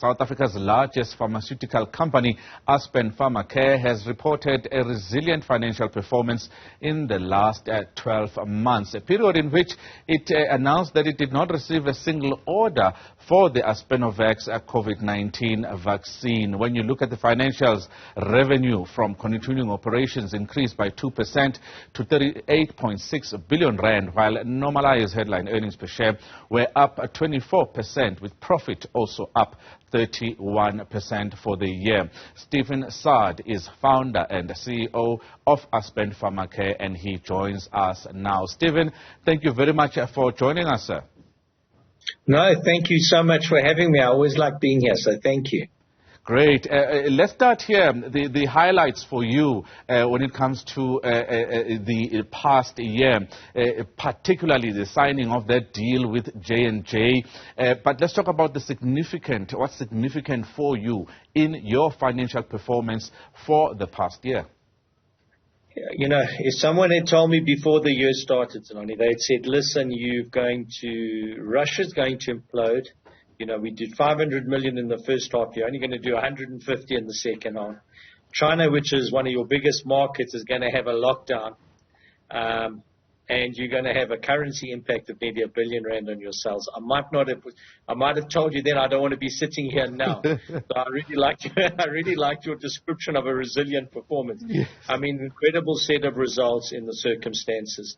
South Africa's largest pharmaceutical company, Aspen Pharmacare, has reported a resilient financial performance in the last 12 months, a period in which it announced that it did not receive a single order for the Aspenovax Covid-19 vaccine. When you look at the financials, revenue from continuing operations increased by 2% to 38.6 billion rand, while normalized headline earnings per share were up 24%, with profit also up 31% for the year. Stephen Saad is founder and CEO of Aspen Pharmacare, and he joins us now. Stephen, thank you very much for joining us, sir. No, thank you so much for having me. I always like being here, so thank you. Great. Let's start here. The highlights for you when it comes to the past year, particularly the signing of that deal with J&J. But let's talk about what's significant for you in your financial performance for the past year. You know, if someone had told me before the year started, Xolani, they'd said, listen, Russia's going to implode. You know, we did 500 million in the first half. You're only going to do 150 in the second half. China, which is one of your biggest markets, is going to have a lockdown. And you're going to have a currency impact of maybe R1 billion on your sales. I might have told you then I don't want to be sitting here now. So I really liked your description of a resilient performance. Yes. I mean, incredible set of results in the circumstances.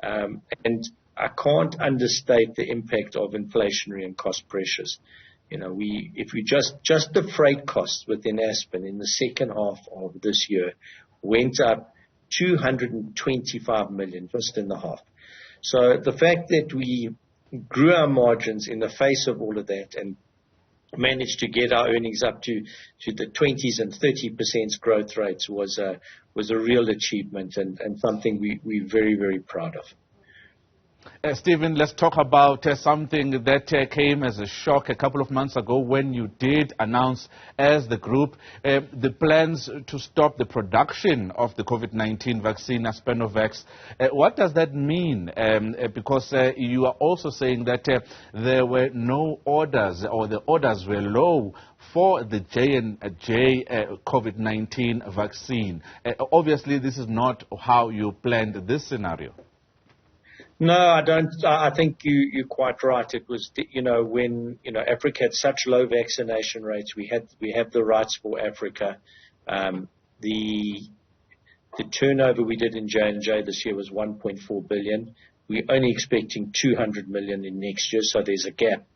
And I can't understate the impact of inflationary and cost pressures. You know, if we just the freight costs within Aspen in the second half of this year went up 225 million just in the half. So the fact that we grew our margins in the face of all of that and managed to get our earnings up to the 20s and 30% growth rates was a real achievement and something we're very, very proud of. Stephen, let's talk about something that came as a shock a couple of months ago when you did announce as the group the plans to stop the production of the COVID-19 vaccine, Aspenovax. What does that mean? Because you are also saying that there were no orders, or the orders were low for the J&J COVID-19 vaccine. Obviously, this is not how you planned this scenario. No, I don't. I think you're quite right. It was, when, Africa had such low vaccination rates, we have the rights for Africa. The turnover we did in J&J this year was 1.4 billion. We're only expecting 200 million in next year, so there's a gap.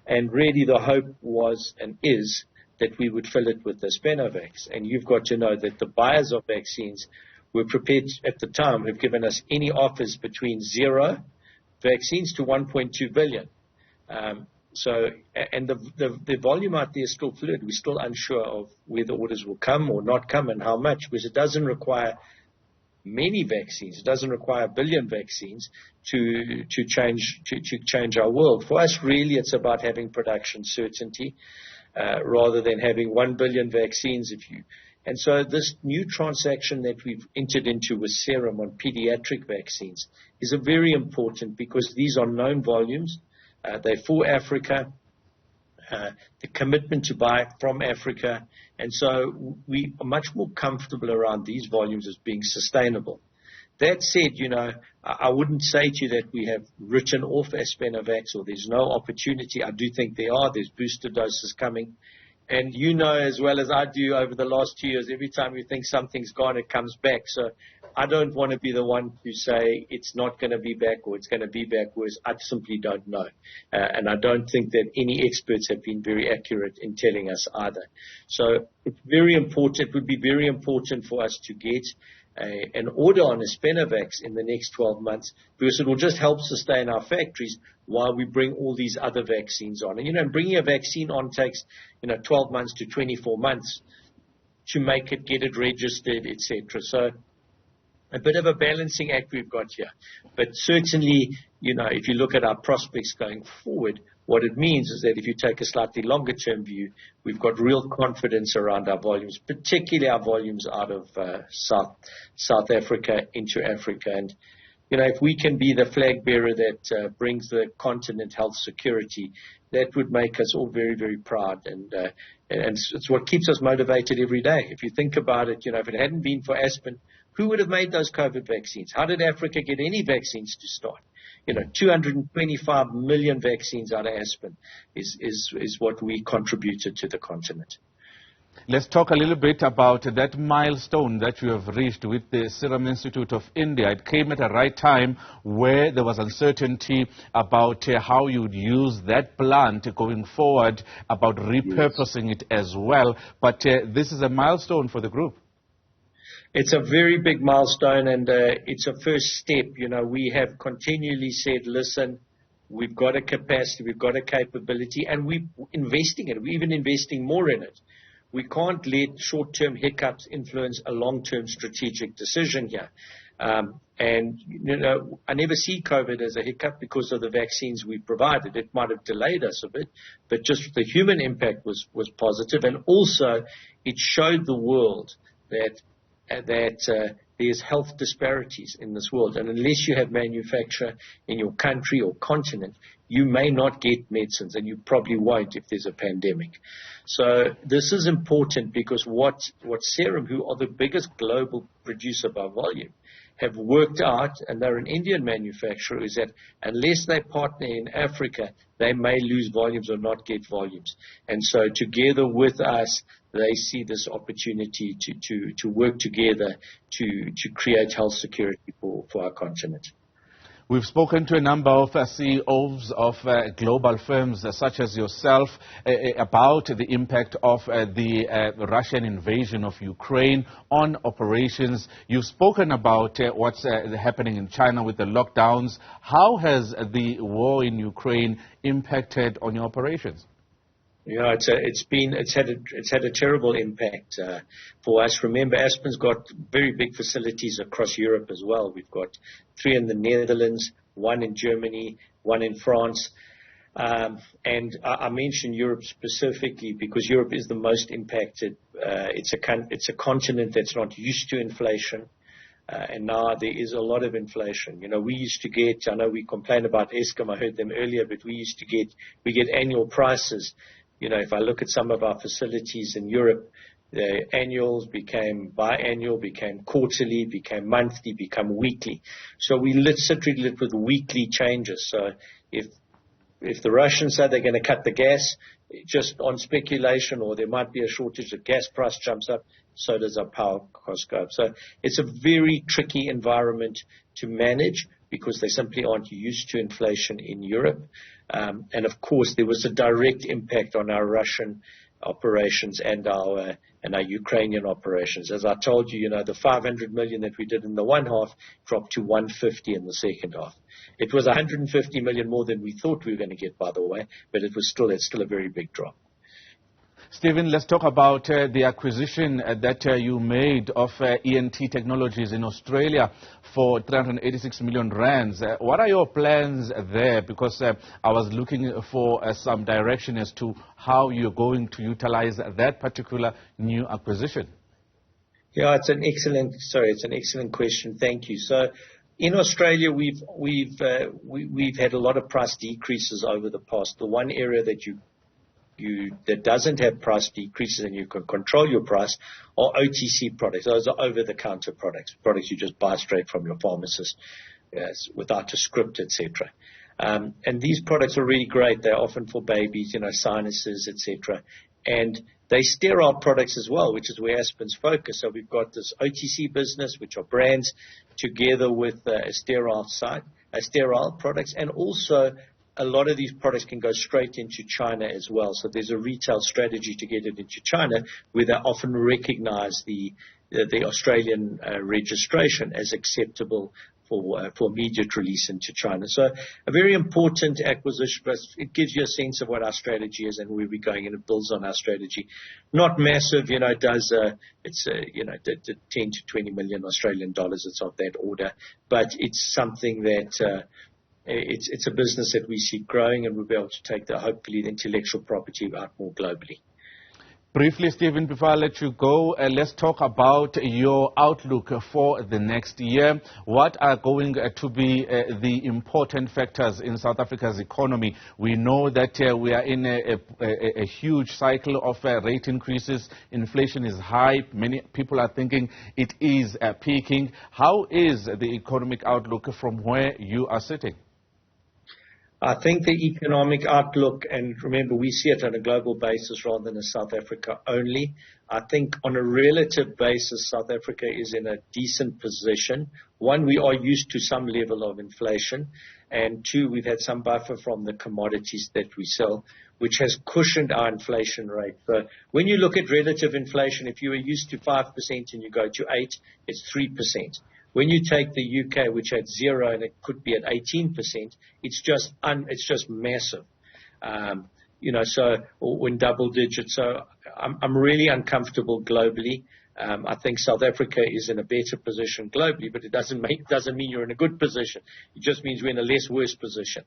And really the hope was and is that we would fill it with the Aspenovax. And you've got to know that the buyers of vaccines were prepared at the time, have given us any offers between 0 vaccines to 1.2 billion. And the volume out there is still fluid. We're still unsure of whether orders will come or not come and how much, because it doesn't require many vaccines. It doesn't require 1 billion vaccines to change our world. For us, really, it's about having production certainty rather than having 1 billion vaccines. And so this new transaction that we've entered into with Serum on pediatric vaccines is very important because these are known volumes. They're for Africa, the commitment to buy from Africa. And so we are much more comfortable around these volumes as being sustainable. That said, I wouldn't say to you that we have written off Aspenovax or there's no opportunity. I do think there are. There's booster doses coming. And you know as well as I do over the last 2 years, every time you think something's gone, it comes back. So I don't want to be the one to say it's not going to be back or it's going to be back, whereas I simply don't know. And I don't think that any experts have been very accurate in telling us either. So it's very important. It would be very important for us to get an order on Aspenovax in the next 12 months because it will just help sustain our factories while we bring all these other vaccines on. And, bringing a vaccine on takes, 12 months to 24 months to make it, get it registered, etc. So a bit of a balancing act we've got here. But certainly, if you look at our prospects going forward, what it means is that if you take a slightly longer term view, we've got real confidence around our volumes, particularly our volumes out of South Africa into Africa. And if we can be the flag bearer that brings the continent health security, that would make us all very, very proud. And it's what keeps us motivated every day. If you think about it, if it hadn't been for Aspen, who would have made those COVID vaccines? How did Africa get any vaccines to start? 225 million vaccines out of Aspen is what we contributed to the continent. Let's talk a little bit about that milestone that you have reached with the Serum Institute of India. It came at a right time where there was uncertainty about how you would use that plant going forward, about repurposing it as well. But this is a milestone for the group. It's a very big milestone, and it's a first step. We have continually said, listen, we've got a capacity, we've got a capability, and we're investing in it. We're even investing more in it. We can't let short-term hiccups influence a long-term strategic decision here. I never see COVID as a hiccup because of the vaccines we provided. It might have delayed us a bit, but just the human impact was positive. And also, it showed the world that there's health disparities in this world. And unless you have manufacture in your country or continent, you may not get medicines, and you probably won't if there's a pandemic. So this is important because what Serum, who are the biggest global producer by volume, have worked out, and they're an Indian manufacturer, is that unless they partner in Africa, they may lose volumes or not get volumes. And so together with us, they see this opportunity to work together to create health security for our continent. We've spoken to a number of CEOs of global firms such as yourself about the impact of the Russian invasion of Ukraine on operations. You've spoken about what's happening in China with the lockdowns. How has the war in Ukraine impacted on your operations? Yeah, it's had a terrible impact for us. Remember, Aspen's got very big facilities across Europe as well. We've got 3 in the Netherlands, 1 in Germany, 1 in France. And I mention Europe specifically because Europe is the most impacted. It's a continent that's not used to inflation. And now there is a lot of inflation. We used to get, I know we complained about Eskom, I heard them earlier, but we get annual prices. If I look at some of our facilities in Europe, the annuals became biannual, became quarterly, became monthly, become weekly. So we literally live with weekly changes. So if the Russians say they're going to cut the gas, just on speculation, or there might be a shortage, the gas price jumps up, so does our power cost go up. So it's a very tricky environment to manage because they simply aren't used to inflation in Europe. And of course, there was a direct impact on our Russian operations and our Ukrainian operations. As I told you, the 500 million that we did in the one half dropped to 150 in the second half. It was 150 million more than we thought we were going to get, by the way, but it's still a very big drop. Stephen, let's talk about the acquisition that you made of ENT Technologies in Australia for 386 million rands. What are your plans there? Because I was looking for some direction as to how you're going to utilize that particular new acquisition. Yeah, it's an excellent question. Thank you. So in Australia, we've had a lot of price decreases over the past. The one area that that doesn't have price decreases and you can control your price are OTC products. Those are over-the-counter products you just buy straight from your pharmacist, without a script, etc. And these products are really great. They're often for babies, sinuses, etc. And they sterile products as well, which is where Aspen's focus. So we've got this OTC business, which are brands, together with a sterile products, and also a lot of these products can go straight into China as well. So there's a retail strategy to get it into China, where they often recognize the Australian registration as acceptable for immediate release into China. So a very important acquisition, but it gives you a sense of what our strategy is and where we're going, and it builds on our strategy. Not massive, it does, it's 10 to 20 million Australian dollars. It's of that order, but it's something that it's a business that we see growing, and we'll be able to take hopefully the intellectual property out more globally. Briefly, Stephen, before I let you go, let's talk about your outlook for the next year. What are going to be the important factors in South Africa's economy? We know that we are in a huge cycle of rate increases. Inflation is high. Many people are thinking it is peaking. How is the economic outlook from where you are sitting? I think the economic outlook, and remember, we see it on a global basis rather than a South Africa only. I think on a relative basis, South Africa is in a decent position. One, we are used to some level of inflation. And two, we've had some buffer from the commodities that we sell, which has cushioned our inflation rate. So when you look at relative inflation, if you were used to 5% and you go to 8%, it's 3%. When you take the UK, which had 0 and it could be at 18%, it's just massive. So or in double digits. So I'm really uncomfortable globally. I think South Africa is in a better position globally, but it doesn't mean you're in a good position. It just means we're in a less worse position.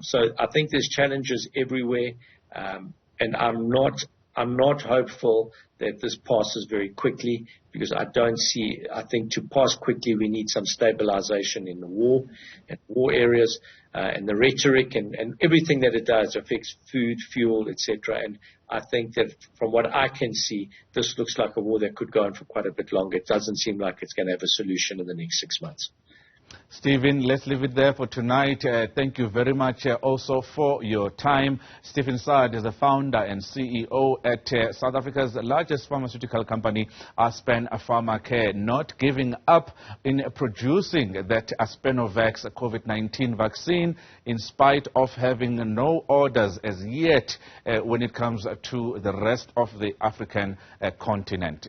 So I think there's challenges everywhere, and I'm not hopeful that this passes very quickly, because I think to pass quickly we need some stabilization in the war and war areas, and the rhetoric and everything that it does affects food, fuel, etc. And I think that from what I can see, this looks like a war that could go on for quite a bit longer. It doesn't seem like it's going to have a solution in the next 6 months. Stephen, let's leave it there for tonight. Thank you very much also for your time. Stephen Saad is the founder and CEO at South Africa's largest pharmaceutical company, Aspen Pharmacare, not giving up in producing that Aspenovax Covid-19 vaccine in spite of having no orders as yet when it comes to the rest of the African continent.